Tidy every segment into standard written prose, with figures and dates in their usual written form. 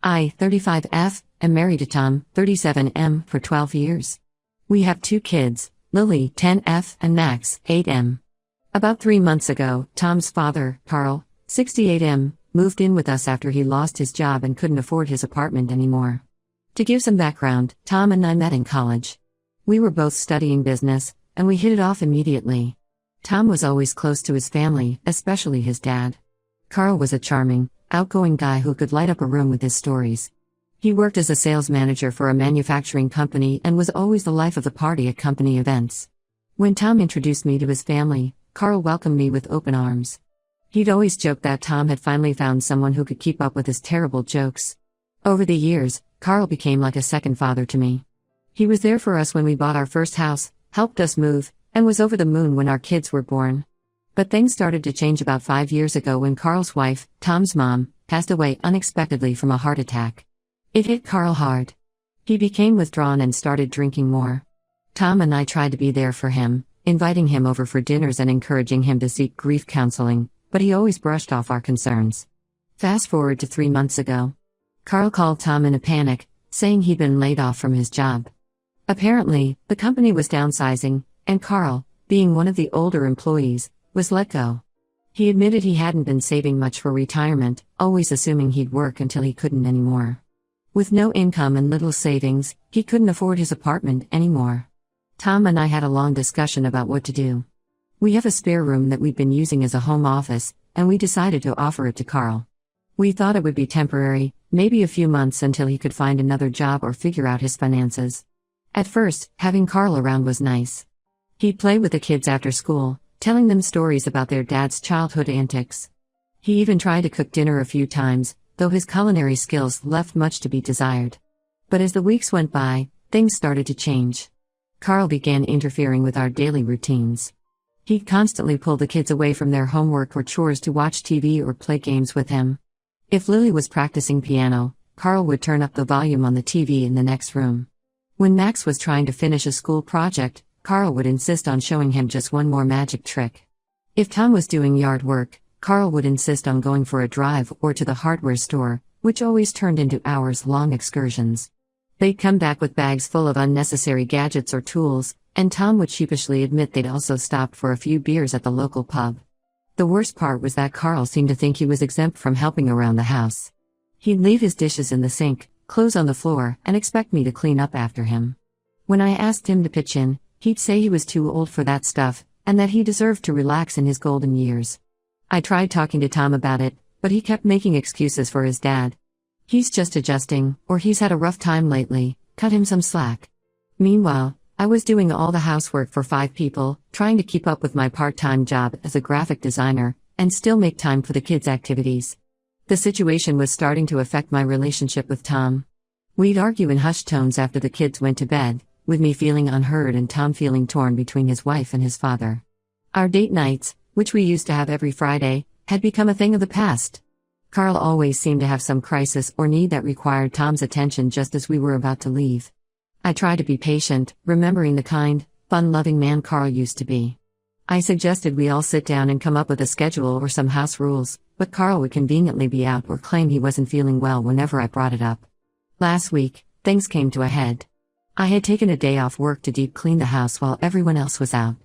I, 35F, am married to Tom, 37M, for 12 years. We have 2 kids, Lily, 10F, and Max, 8M. About 3 months ago, Tom's father, Carl, 68M, moved in with us after he lost his job and couldn't afford his apartment anymore. To give some background, Tom and I met in college. We were both studying business, and we hit it off immediately. Tom was always close to his family, especially his dad. Carl was a charming, outgoing guy who could light up a room with his stories. He worked as a sales manager for a manufacturing company and was always the life of the party at company events. When Tom introduced me to his family, Carl welcomed me with open arms. He'd always joked that Tom had finally found someone who could keep up with his terrible jokes. Over the years, Carl became like a second father to me. He was there for us when we bought our first house, helped us move, and was over the moon when our kids were born. But things started to change about 5 years ago when Carl's wife, Tom's mom, passed away unexpectedly from a heart attack. It hit Carl hard. He became withdrawn and started drinking more. Tom and I tried to be there for him, inviting him over for dinners and encouraging him to seek grief counseling, but he always brushed off our concerns. Fast forward to 3 months ago. Carl called Tom in a panic, saying he'd been laid off from his job. Apparently, the company was downsizing, and Carl, being one of the older employees, was let go. He admitted he hadn't been saving much for retirement, always assuming he'd work until he couldn't anymore. With no income and little savings, he couldn't afford his apartment anymore. Tom and I had a long discussion about what to do. We have a spare room that we'd been using as a home office, and we decided to offer it to Carl. We thought it would be temporary, maybe a few months until he could find another job or figure out his finances. At first, having Carl around was nice. He'd play with the kids after school, telling them stories about their dad's childhood antics. He even tried to cook dinner a few times, though his culinary skills left much to be desired. But as the weeks went by, things started to change. Carl began interfering with our daily routines. He'd constantly pull the kids away from their homework or chores to watch TV or play games with him. If Lily was practicing piano, Carl would turn up the volume on the TV in the next room. When Max was trying to finish a school project, Carl would insist on showing him just one more magic trick. If Tom was doing yard work, Carl would insist on going for a drive or to the hardware store, which always turned into hours-long excursions. They'd come back with bags full of unnecessary gadgets or tools, and Tom would sheepishly admit they'd also stopped for a few beers at the local pub. The worst part was that Carl seemed to think he was exempt from helping around the house. He'd leave his dishes in the sink, clothes on the floor, and expect me to clean up after him. When I asked him to pitch in, he'd say he was too old for that stuff, and that he deserved to relax in his golden years. I tried talking to Tom about it, but he kept making excuses for his dad. He's just adjusting, or he's had a rough time lately, cut him some slack. Meanwhile, I was doing all the housework for 5 people, trying to keep up with my part-time job as a graphic designer, and still make time for the kids' activities. The situation was starting to affect my relationship with Tom. We'd argue in hushed tones after the kids went to bed, with me feeling unheard and Tom feeling torn between his wife and his father. Our date nights, which we used to have every Friday, had become a thing of the past. Carl always seemed to have some crisis or need that required Tom's attention just as we were about to leave. I tried to be patient, remembering the kind, fun-loving man Carl used to be. I suggested we all sit down and come up with a schedule or some house rules, but Carl would conveniently be out or claim he wasn't feeling well whenever I brought it up. Last week, things came to a head. I had taken a day off work to deep clean the house while everyone else was out.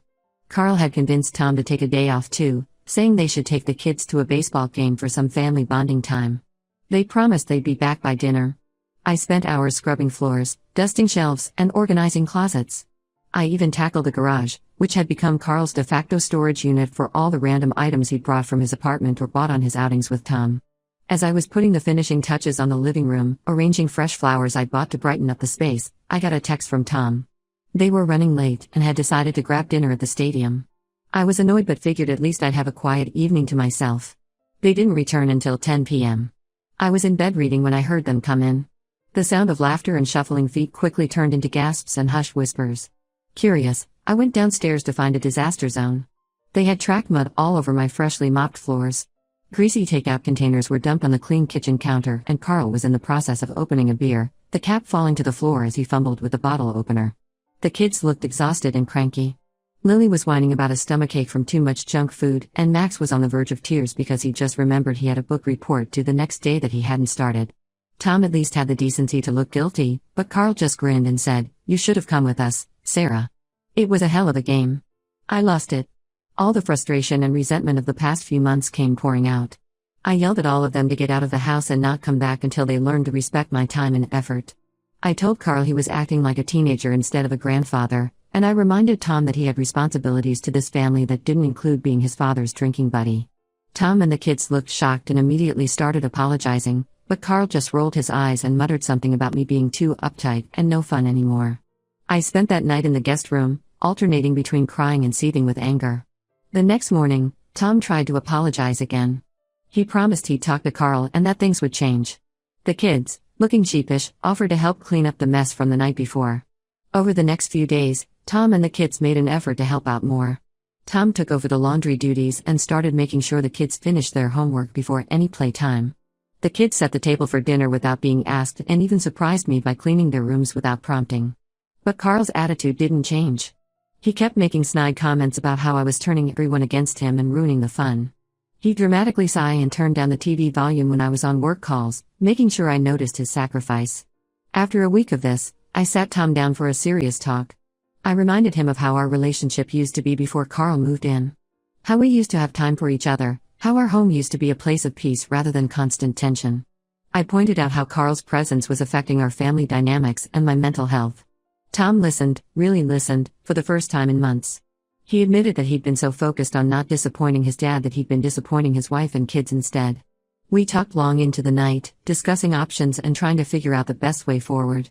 Carl had convinced Tom to take a day off too, saying they should take the kids to a baseball game for some family bonding time. They promised they'd be back by dinner. I spent hours scrubbing floors, dusting shelves, and organizing closets. I even tackled the garage, which had become Carl's de facto storage unit for all the random items he'd brought from his apartment or bought on his outings with Tom. As I was putting the finishing touches on the living room, arranging fresh flowers I'd bought to brighten up the space, I got a text from Tom. They were running late and had decided to grab dinner at the stadium. I was annoyed but figured at least I'd have a quiet evening to myself. They didn't return until 10 p.m. I was in bed reading when I heard them come in. The sound of laughter and shuffling feet quickly turned into gasps and hushed whispers. Curious, I went downstairs to find a disaster zone. They had track mud all over my freshly mopped floors. Greasy takeout containers were dumped on the clean kitchen counter, and Carl was in the process of opening a beer, the cap falling to the floor as he fumbled with the bottle opener. The kids looked exhausted and cranky. Lily was whining about a stomachache from too much junk food, and Max was on the verge of tears because he just remembered he had a book report due the next day that he hadn't started. Tom at least had the decency to look guilty, but Carl just grinned and said, "You should have come with us, Sarah." It was a hell of a game. I lost it. All the frustration and resentment of the past few months came pouring out. I yelled at all of them to get out of the house and not come back until they learned to respect my time and effort. I told Carl he was acting like a teenager instead of a grandfather, and I reminded Tom that he had responsibilities to this family that didn't include being his father's drinking buddy. Tom and the kids looked shocked and immediately started apologizing, but Carl just rolled his eyes and muttered something about me being too uptight and no fun anymore. I spent that night in the guest room, alternating between crying and seething with anger. The next morning, Tom tried to apologize again. He promised he'd talk to Carl and that things would change. The kids, looking sheepish, offered to help clean up the mess from the night before. Over the next few days, Tom and the kids made an effort to help out more. Tom took over the laundry duties and started making sure the kids finished their homework before any playtime. The kids set the table for dinner without being asked and even surprised me by cleaning their rooms without prompting. But Carl's attitude didn't change. He kept making snide comments about how I was turning everyone against him and ruining the fun. He'd dramatically sigh and turn down the TV volume when I was on work calls, making sure I noticed his sacrifice. After a week of this, I sat Tom down for a serious talk. I reminded him of how our relationship used to be before Carl moved in. How we used to have time for each other, how our home used to be a place of peace rather than constant tension. I pointed out how Carl's presence was affecting our family dynamics and my mental health. Tom listened, really listened, for the first time in months. He admitted that he'd been so focused on not disappointing his dad that he'd been disappointing his wife and kids instead. We talked long into the night, discussing options and trying to figure out the best way forward.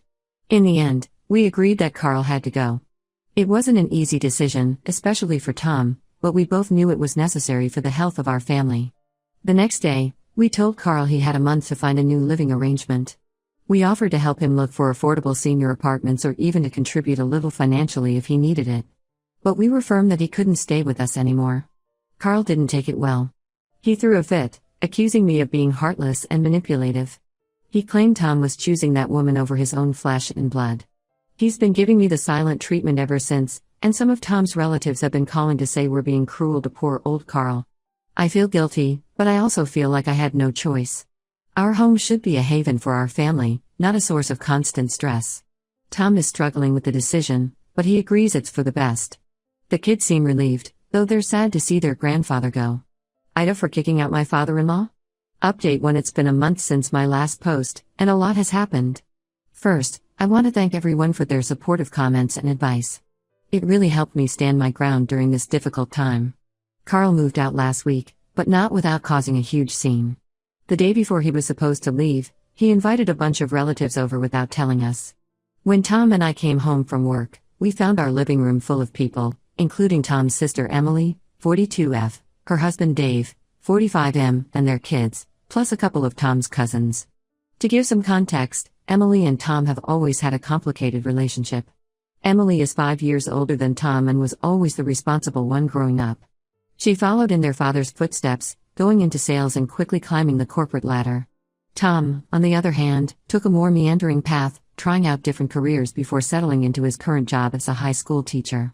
In the end, we agreed that Carl had to go. It wasn't an easy decision, especially for Tom, but we both knew it was necessary for the health of our family. The next day, we told Carl he had a month to find a new living arrangement. We offered to help him look for affordable senior apartments or even to contribute a little financially if he needed it. But we were firm that he couldn't stay with us anymore. Carl didn't take it well. He threw a fit, accusing me of being heartless and manipulative. He claimed Tom was choosing that woman over his own flesh and blood. He's been giving me the silent treatment ever since, and some of Tom's relatives have been calling to say we're being cruel to poor old Carl. I feel guilty, but I also feel like I had no choice. Our home should be a haven for our family, not a source of constant stress. Tom is struggling with the decision, but he agrees it's for the best. The kids seem relieved, though they're sad to see their grandfather go. Ida for kicking out my father-in-law? Update when it's been a month since my last post, and a lot has happened. First, I want to thank everyone for their supportive comments and advice. It really helped me stand my ground during this difficult time. Carl moved out last week, but not without causing a huge scene. The day before he was supposed to leave, he invited a bunch of relatives over without telling us. When Tom and I came home from work, we found our living room full of people, including Tom's sister Emily, 42F, her husband Dave, 45M, and their kids, plus a couple of Tom's cousins. To give some context, Emily and Tom have always had a complicated relationship. Emily is 5 years older than Tom and was always the responsible one growing up. She followed in their father's footsteps, going into sales and quickly climbing the corporate ladder. Tom, on the other hand, took a more meandering path, trying out different careers before settling into his current job as a high school teacher.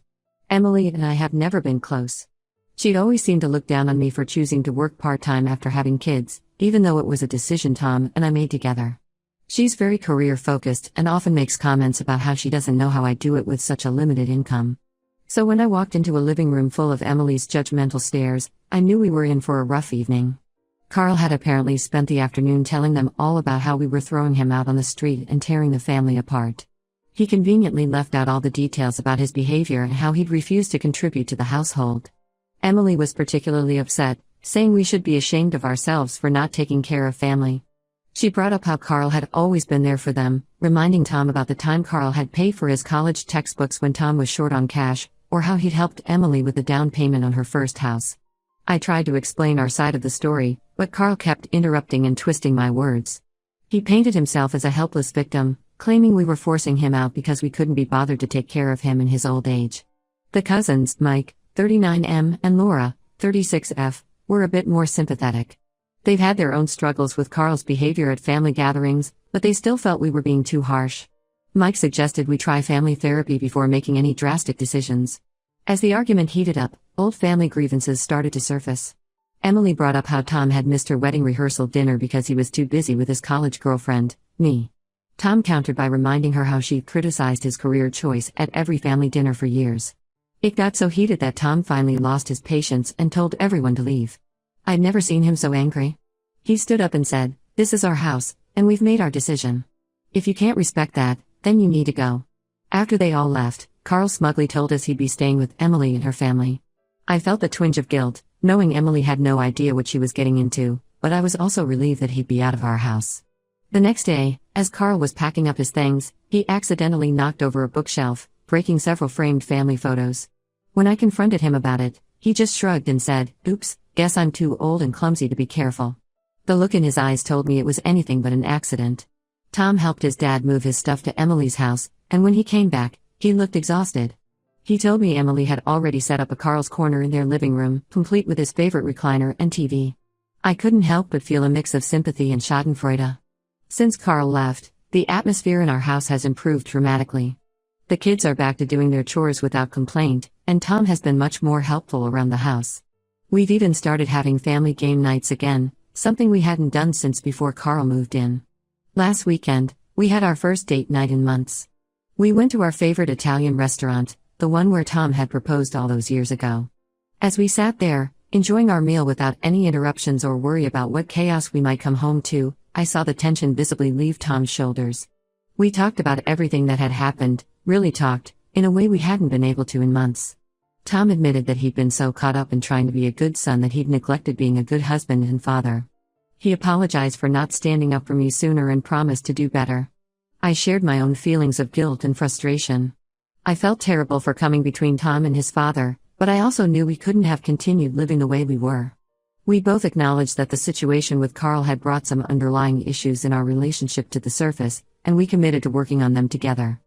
Emily and I have never been close. She'd always seemed to look down on me for choosing to work part-time after having kids, even though it was a decision Tom and I made together. She's very career-focused and often makes comments about how she doesn't know how I do it with such a limited income. So when I walked into a living room full of Emily's judgmental stares, I knew we were in for a rough evening. Carl had apparently spent the afternoon telling them all about how we were throwing him out on the street and tearing the family apart. He conveniently left out all the details about his behavior and how he'd refused to contribute to the household. Emily was particularly upset, saying we should be ashamed of ourselves for not taking care of family. She brought up how Carl had always been there for them, reminding Tom about the time Carl had paid for his college textbooks when Tom was short on cash, or how he'd helped Emily with the down payment on her first house. I tried to explain our side of the story, but Carl kept interrupting and twisting my words. He painted himself as a helpless victim, claiming we were forcing him out because we couldn't be bothered to take care of him in his old age. The cousins, Mike, 39M, and Laura, 36F, were a bit more sympathetic. They've had their own struggles with Carl's behavior at family gatherings, but they still felt we were being too harsh. Mike suggested we try family therapy before making any drastic decisions. As the argument heated up, old family grievances started to surface. Emily brought up how Tom had missed her wedding rehearsal dinner because he was too busy with his college girlfriend, Me. Tom countered by reminding her how she criticized his career choice at every family dinner for years. It got so heated that Tom finally lost his patience and told everyone to leave. I'd never seen him so angry. He stood up and said, "This is our house, and we've made our decision. If you can't respect that, then you need to go." After they all left, Carl smugly told us he'd be staying with Emily and her family. I felt a twinge of guilt, knowing Emily had no idea what she was getting into, but I was also relieved that he'd be out of our house. The next day, as Carl was packing up his things, he accidentally knocked over a bookshelf, breaking several framed family photos. When I confronted him about it, he just shrugged and said, "Oops, guess I'm too old and clumsy to be careful." The look in his eyes told me it was anything but an accident. Tom helped his dad move his stuff to Emily's house, and when he came back, he looked exhausted. He told me Emily had already set up a Carl's corner in their living room, complete with his favorite recliner and TV. I couldn't help but feel a mix of sympathy and schadenfreude. Since Carl left, the atmosphere in our house has improved dramatically. The kids are back to doing their chores without complaint, and Tom has been much more helpful around the house. We've even started having family game nights again, something we hadn't done since before Carl moved in. Last weekend, we had our first date night in months. We went to our favorite Italian restaurant, the one where Tom had proposed all those years ago. As we sat there, enjoying our meal without any interruptions or worry about what chaos we might come home to, I saw the tension visibly leave Tom's shoulders. We talked about everything that had happened, really talked, in a way we hadn't been able to in months. Tom admitted that he'd been so caught up in trying to be a good son that he'd neglected being a good husband and father. He apologized for not standing up for me sooner and promised to do better. I shared my own feelings of guilt and frustration. I felt terrible for coming between Tom and his father, but I also knew we couldn't have continued living the way we were. We both acknowledged that the situation with Carl had brought some underlying issues in our relationship to the surface, and we committed to working on them together.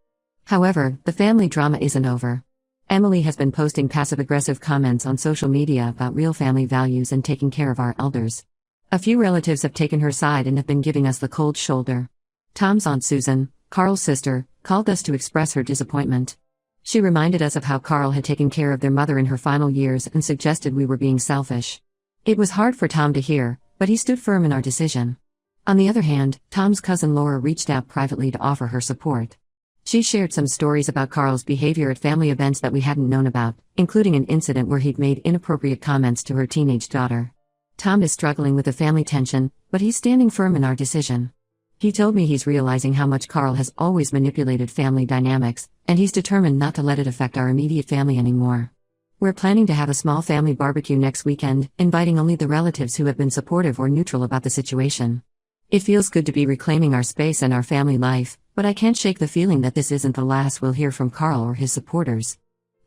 However, the family drama isn't over. Emily has been posting passive-aggressive comments on social media about real family values and taking care of our elders. A few relatives have taken her side and have been giving us the cold shoulder. Tom's Aunt Susan, Carl's sister, called us to express her disappointment. She reminded us of how Carl had taken care of their mother in her final years and suggested we were being selfish. It was hard for Tom to hear, but he stood firm in our decision. On the other hand, Tom's cousin Laura reached out privately to offer her support. She shared some stories about Carl's behavior at family events that we hadn't known about, including an incident where he'd made inappropriate comments to her teenage daughter. Tom is struggling with the family tension, but he's standing firm in our decision. He told me he's realizing how much Carl has always manipulated family dynamics, and he's determined not to let it affect our immediate family anymore. We're planning to have a small family barbecue next weekend, inviting only the relatives who have been supportive or neutral about the situation. It feels good to be reclaiming our space and our family life, but I can't shake the feeling that this isn't the last we'll hear from Carl or his supporters.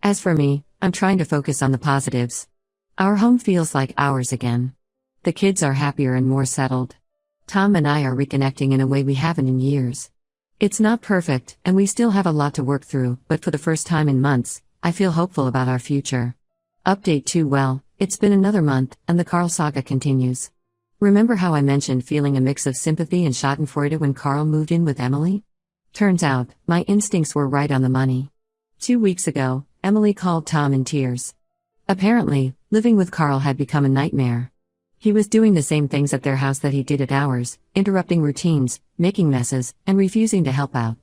As for me, I'm trying to focus on the positives. Our home feels like ours again. The kids are happier and more settled. Tom and I are reconnecting in a way we haven't in years. It's not perfect, and we still have a lot to work through, but for the first time in months, I feel hopeful about our future. Update 2. Well, it's been another month, and the Carl saga continues. Remember how I mentioned feeling a mix of sympathy and schadenfreude when Carl moved in with Emily? Turns out, my instincts were right on the money. 2 weeks ago, Emily called Tom in tears. Apparently, living with Carl had become a nightmare. He was doing the same things at their house that he did at ours, interrupting routines, making messes, and refusing to help out.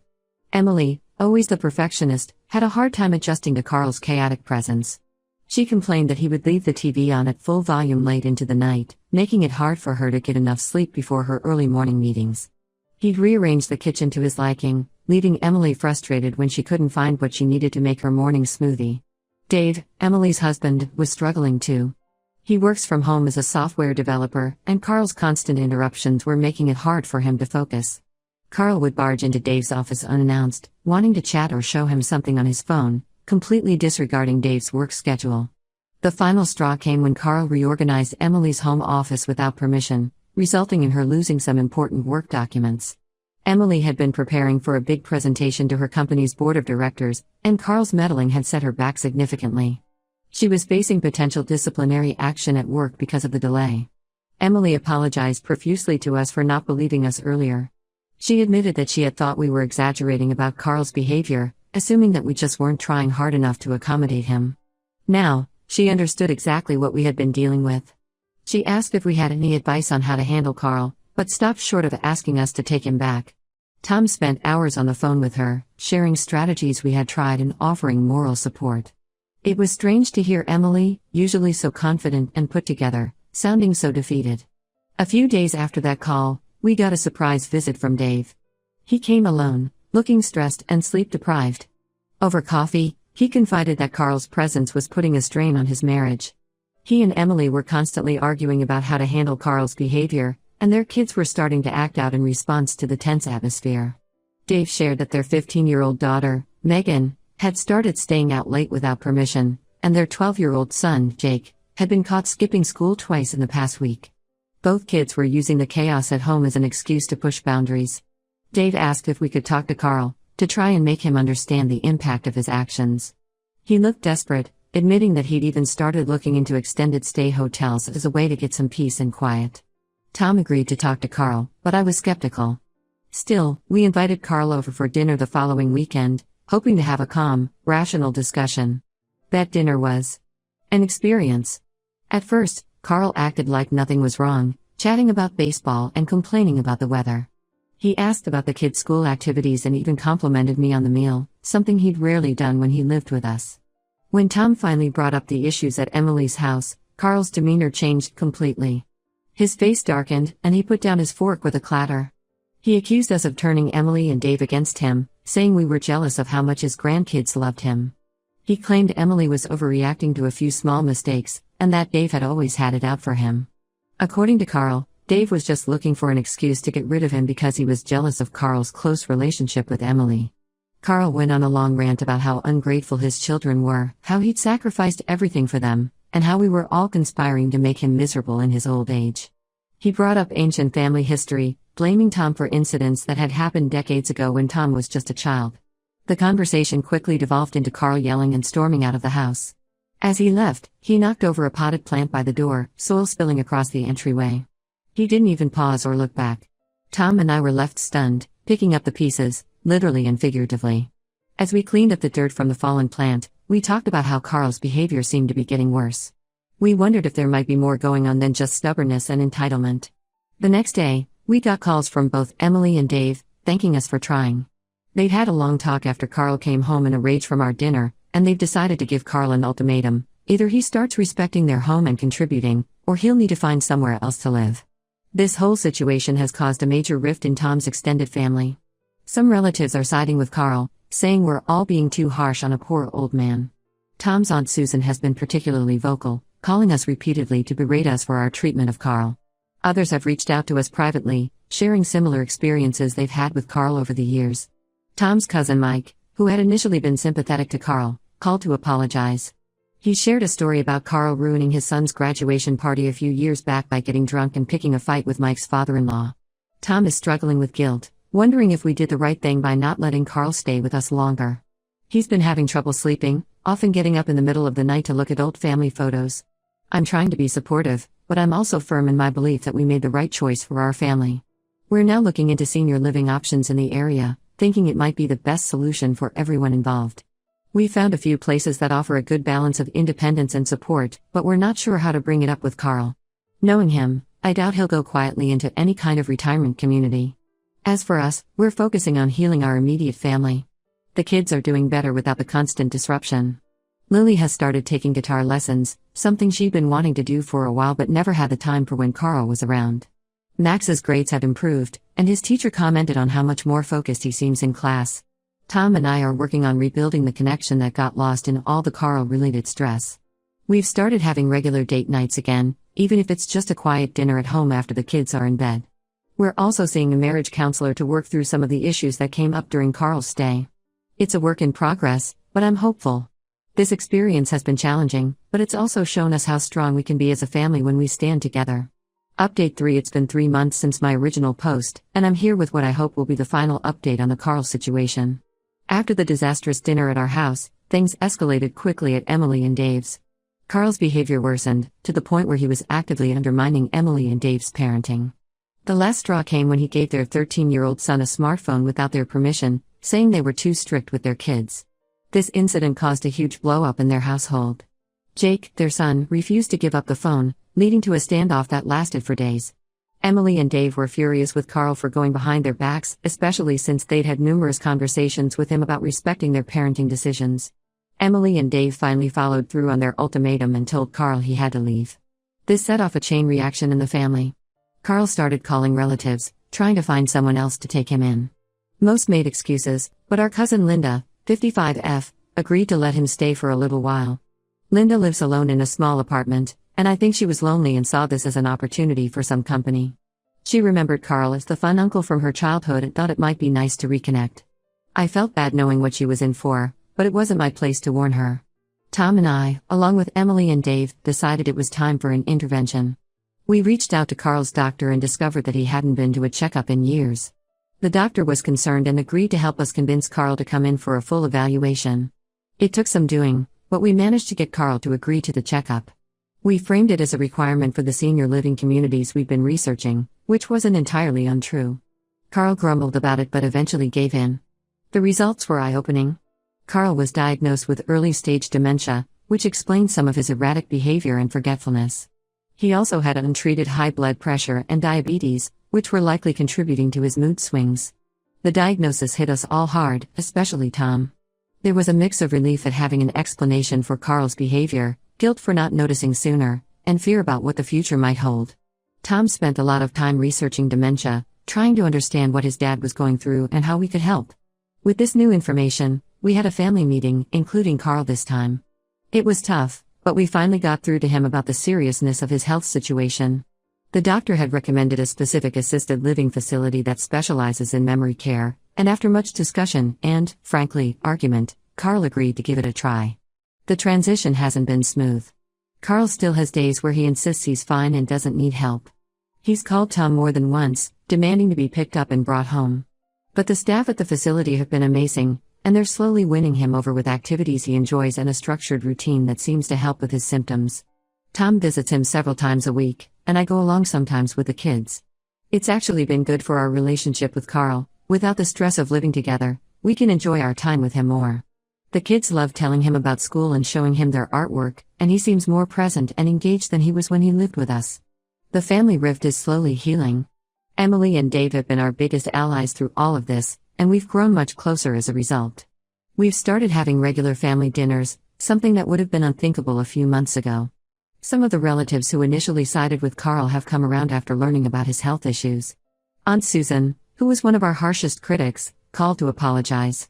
Emily, always the perfectionist, had a hard time adjusting to Carl's chaotic presence. She complained that he would leave the TV on at full volume late into the night, making it hard for her to get enough sleep before her early morning meetings. He'd rearranged the kitchen to his liking, leaving Emily frustrated when she couldn't find what she needed to make her morning smoothie. Dave, Emily's husband, was struggling too. He works from home as a software developer, and Carl's constant interruptions were making it hard for him to focus. Carl would barge into Dave's office unannounced, wanting to chat or show him something on his phone, completely disregarding Dave's work schedule. The final straw came when Carl reorganized Emily's home office without permission, resulting in her losing some important work documents. Emily had been preparing for a big presentation to her company's board of directors, and Carl's meddling had set her back significantly. She was facing potential disciplinary action at work because of the delay. Emily apologized profusely to us for not believing us earlier. She admitted that she had thought we were exaggerating about Carl's behavior, assuming that we just weren't trying hard enough to accommodate him. Now, she understood exactly what we had been dealing with. She asked if we had any advice on how to handle Carl, but stopped short of asking us to take him back. Tom spent hours on the phone with her, sharing strategies we had tried and offering moral support. It was strange to hear Emily, usually so confident and put together, sounding so defeated. A few days after that call, we got a surprise visit from Dave. He came alone, looking stressed and sleep-deprived. Over coffee, he confided that Carl's presence was putting a strain on his marriage. He and Emily were constantly arguing about how to handle Carl's behavior, and their kids were starting to act out in response to the tense atmosphere. Dave shared that their 15-year-old daughter, Megan, had started staying out late without permission, and their 12-year-old son, Jake, had been caught skipping school twice in the past week. Both kids were using the chaos at home as an excuse to push boundaries. Dave asked if we could talk to Carl, to try and make him understand the impact of his actions. He looked desperate, admitting that he'd even started looking into extended stay hotels as a way to get some peace and quiet. Tom agreed to talk to Carl, but I was skeptical. Still, we invited Carl over for dinner the following weekend, hoping to have a calm, rational discussion. That dinner was an experience. At first, Carl acted like nothing was wrong, chatting about baseball and complaining about the weather. He asked about the kids' school activities and even complimented me on the meal, something he'd rarely done when he lived with us. When Tom finally brought up the issues at Emily's house, Carl's demeanor changed completely. His face darkened, and he put down his fork with a clatter. He accused us of turning Emily and Dave against him, saying we were jealous of how much his grandkids loved him. He claimed Emily was overreacting to a few small mistakes, and that Dave had always had it out for him. According to Carl, Dave was just looking for an excuse to get rid of him because he was jealous of Carl's close relationship with Emily. Carl went on a long rant about how ungrateful his children were, how he'd sacrificed everything for them, and how we were all conspiring to make him miserable in his old age. He brought up ancient family history, blaming Tom for incidents that had happened decades ago when Tom was just a child. The conversation quickly devolved into Carl yelling and storming out of the house. As he left, he knocked over a potted plant by the door, soil spilling across the entryway. He didn't even pause or look back. Tom and I were left stunned, picking up the pieces, literally and figuratively. As we cleaned up the dirt from the fallen plant, we talked about how Carl's behavior seemed to be getting worse. We wondered if there might be more going on than just stubbornness and entitlement. The next day, we got calls from both Emily and Dave, thanking us for trying. They'd had a long talk after Carl came home in a rage from our dinner, and they've decided to give Carl an ultimatum: either he starts respecting their home and contributing, or he'll need to find somewhere else to live. This whole situation has caused a major rift in Tom's extended family. Some relatives are siding with Carl, saying we're all being too harsh on a poor old man. Tom's Aunt Susan has been particularly vocal, calling us repeatedly to berate us for our treatment of Carl. Others have reached out to us privately, sharing similar experiences they've had with Carl over the years. Tom's cousin Mike, who had initially been sympathetic to Carl, called to apologize. He shared a story about Carl ruining his son's graduation party a few years back by getting drunk and picking a fight with Mike's father-in-law. Tom is struggling with guilt, wondering if we did the right thing by not letting Carl stay with us longer. He's been having trouble sleeping, often getting up in the middle of the night to look at old family photos. I'm trying to be supportive, but I'm also firm in my belief that we made the right choice for our family. We're now looking into senior living options in the area, thinking it might be the best solution for everyone involved. We found a few places that offer a good balance of independence and support, but we're not sure how to bring it up with Carl. Knowing him, I doubt he'll go quietly into any kind of retirement community. As for us, we're focusing on healing our immediate family. The kids are doing better without the constant disruption. Lily has started taking guitar lessons, something she'd been wanting to do for a while but never had the time for when Carl was around. Max's grades have improved, and his teacher commented on how much more focused he seems in class. Tom and I are working on rebuilding the connection that got lost in all the Carl-related stress. We've started having regular date nights again, even if it's just a quiet dinner at home after the kids are in bed. We're also seeing a marriage counselor to work through some of the issues that came up during Carl's stay. It's a work in progress, but I'm hopeful. This experience has been challenging, but it's also shown us how strong we can be as a family when we stand together. Update 3: It's been 3 months since my original post, and I'm here with what I hope will be the final update on the Carl situation. After the disastrous dinner at our house, things escalated quickly at Emily and Dave's. Carl's behavior worsened, to the point where he was actively undermining Emily and Dave's parenting. The last straw came when he gave their 13-year-old son a smartphone without their permission, saying they were too strict with their kids. This incident caused a huge blow-up in their household. Jake, their son, refused to give up the phone, leading to a standoff that lasted for days. Emily and Dave were furious with Carl for going behind their backs, especially since they'd had numerous conversations with him about respecting their parenting decisions. Emily and Dave finally followed through on their ultimatum and told Carl he had to leave. This set off a chain reaction in the family. Carl started calling relatives, trying to find someone else to take him in. Most made excuses, but our cousin Linda, 55F, agreed to let him stay for a little while. Linda lives alone in a small apartment, and I think she was lonely and saw this as an opportunity for some company. She remembered Carl as the fun uncle from her childhood and thought it might be nice to reconnect. I felt bad knowing what she was in for, but it wasn't my place to warn her. Tom and I, along with Emily and Dave, decided it was time for an intervention. We reached out to Carl's doctor and discovered that he hadn't been to a checkup in years. The doctor was concerned and agreed to help us convince Carl to come in for a full evaluation. It took some doing, but we managed to get Carl to agree to the checkup. We framed it as a requirement for the senior living communities we've been researching, which wasn't entirely untrue. Carl grumbled about it but eventually gave in. The results were eye-opening. Carl was diagnosed with early-stage dementia, which explained some of his erratic behavior and forgetfulness. He also had untreated high blood pressure and diabetes, which were likely contributing to his mood swings. The diagnosis hit us all hard, especially Tom. There was a mix of relief at having an explanation for Carl's behavior, guilt for not noticing sooner, and fear about what the future might hold. Tom spent a lot of time researching dementia, trying to understand what his dad was going through and how we could help. With this new information, we had a family meeting, including Carl this time. It was tough, but we finally got through to him about the seriousness of his health situation. The doctor had recommended a specific assisted living facility that specializes in memory care, and after much discussion and, frankly, argument, Carl agreed to give it a try. The transition hasn't been smooth. Carl still has days where he insists he's fine and doesn't need help. He's called Tom more than once, demanding to be picked up and brought home. But the staff at the facility have been amazing, and they're slowly winning him over with activities he enjoys and a structured routine that seems to help with his symptoms. Tom visits him several times a week, and I go along sometimes with the kids. It's actually been good for our relationship with Carl. Without the stress of living together, we can enjoy our time with him more. The kids love telling him about school and showing him their artwork, and he seems more present and engaged than he was when he lived with us. The family rift is slowly healing. Emily and Dave have been our biggest allies through all of this, and we've grown much closer as a result. We've started having regular family dinners, something that would have been unthinkable a few months ago. Some of the relatives who initially sided with Carl have come around after learning about his health issues. Aunt Susan, who was one of our harshest critics, called to apologize.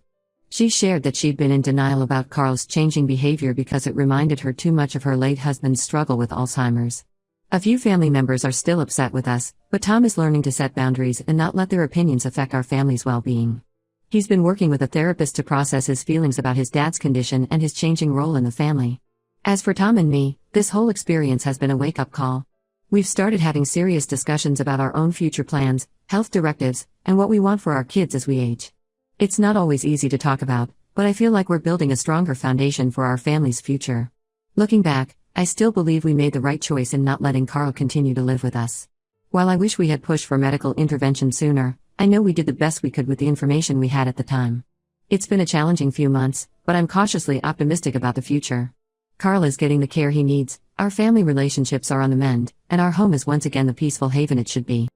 She shared that she'd been in denial about Carl's changing behavior because it reminded her too much of her late husband's struggle with Alzheimer's. A few family members are still upset with us, but Tom is learning to set boundaries and not let their opinions affect our family's well-being. He's been working with a therapist to process his feelings about his dad's condition and his changing role in the family. As for Tom and me, this whole experience has been a wake-up call. We've started having serious discussions about our own future plans, health directives, and what we want for our kids as we age. It's not always easy to talk about, but I feel like we're building a stronger foundation for our family's future. Looking back, I still believe we made the right choice in not letting Carl continue to live with us. While I wish we had pushed for medical intervention sooner, I know we did the best we could with the information we had at the time. It's been a challenging few months, but I'm cautiously optimistic about the future. Carl is getting the care he needs, our family relationships are on the mend, and our home is once again the peaceful haven it should be.